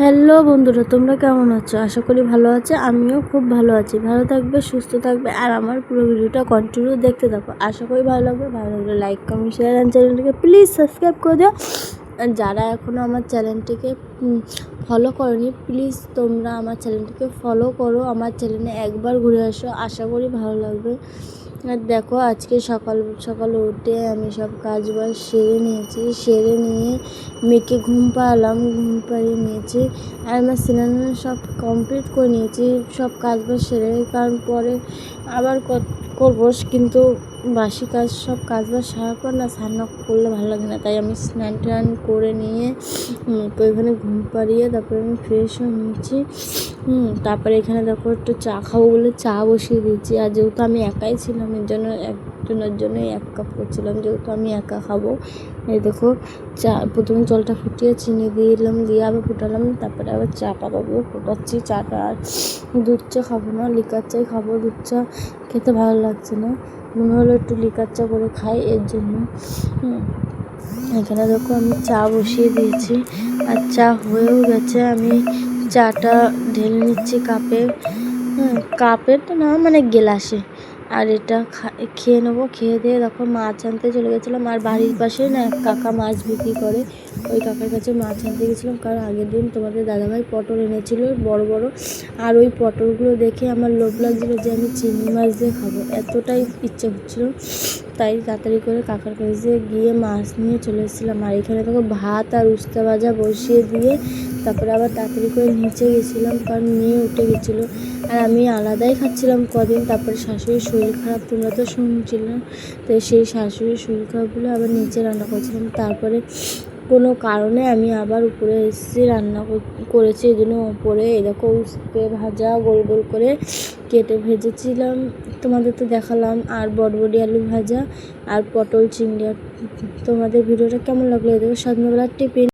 Hello বন্ধুরা, তোমরা কেমন আছো? আশা করি ভালো আছো। আমিও খুব ভালো আছি। ভালো থাকবে, সুস্থ থাকবে, আর আমার পুরো ভিডিওটা কন্টিনিউ দেখতে থাকো। আশা করি ভালো লাগবে। ভালো লাগলে লাইক, কমেন্ট, শেয়ার আর চ্যানেলটিকে প্লিজ সাবস্ক্রাইব করে দিও। আর যারা এখনও আমার চ্যানেলটিকে ফলো করনি, প্লিজ তোমরা আমার চ্যানেলটিকে ফলো করো। আমার চ্যানেলে একবার ঘুরে আসো, আশা করি ভালো লাগবে। আর দেখো, আজকে সকাল সকাল উঠে আমি সব কাজ বাজ সেরে নিয়ে মেয়েকে ঘুম পাড়িয়ে নিয়েছি। আর আমার স্নান সব কমপ্লিট করে নিয়েছি, সব কাজ বাজ সেরে, কারণ পরে আবার করবো, কিন্তু বাসি সব কাজ বাজ সারার পর না স্নান করলে ভালো লাগে না, তাই আমি স্নান টান করে নিয়ে তো এখানে ঘুম পাড়িয়ে তারপরে আমি ফ্রেশ হয়ে নিয়েছি। তারপরে এখানে দেখো একটু চা খাবো বলে চা বসিয়ে দিয়েছি। আর যেহেতু আমি একাই ছিলাম, এর জন্য একজনের জন্যই 1 কাপ করছিলাম, যেহেতু আমি একা খাবো। এই দেখো, চা প্রথমে জলটা ফুটিয়ে চিনি দিলাম, দিয়ে আবার ফুটালাম, তারপরে আবার চা পাতা দিয়ে ফোটাচ্ছি চাটা। আর দুধ চা খাবো না, লিকার চাই খাবো। দুধ চা খেতে ভালো লাগছে না, মনে হলো একটু লিকার চা করে খাই, এর জন্য। এখানে দেখো আমি চা বসিয়ে দিয়েছি, আর চা হয়েও গেছে। আমি চাটা ঢেলে নিচ্ছি কাপে তো না, মানে গ্লাসে। আর এটা খেয়ে নেবো। খেয়ে দিয়ে দেখো মাছ আনতে চলে গেছিলাম। আর বাড়ির পাশে না এক কাকা মাছ বিক্রি করে, ওই কাকার কাছে মাছ আনতে গেছিলাম, কারণ আগের দিন তোমাদের দাদাভাই পটল এনেছিল বড় বড়। আর ওই পটলগুলো দেখে আমার লোভ লাগছিলো যে আমি চিংড়ি মাছ দিয়ে খাবো, এতটাই ইচ্ছে হচ্ছিলো। তাই তাড়াতাড়ি করে কাকার কাছে গিয়ে মাছ নিয়ে চলে এসেছিলাম। আর এখানে দেখো ভাত আর উস্তা ভাজা বসিয়ে দিয়ে তারপরে আবার তাড়াতাড়ি করে নিচে গেছিলাম, কারণ মেয়ে উঠে গেছিলো। আর আমি আলাদাই খাচ্ছিলাম কদিন। তারপরে শাশুড়ির শরীর খারাপ, তোমরা তো শুনছিলে, তো সেই শাশুড়ির শরীর খারাপ বলে আবার নিচে রান্না করছিলাম। তারপরে কোনো কারণে আমি আবার উপরে এসেছি, রান্না করেছি। এই জন্য উপরে এরকম উস্তে ভাজা গোল গোল করে কেটে ভেজেছিলাম, তোমাদের তো দেখালাম। আর বটবটি আলু ভাজা আর পটল চিংড়ি। আর তোমাদের ভিডিওটা কেমন লাগলো? এদের সন্ধ্যাবেলার টিফিন।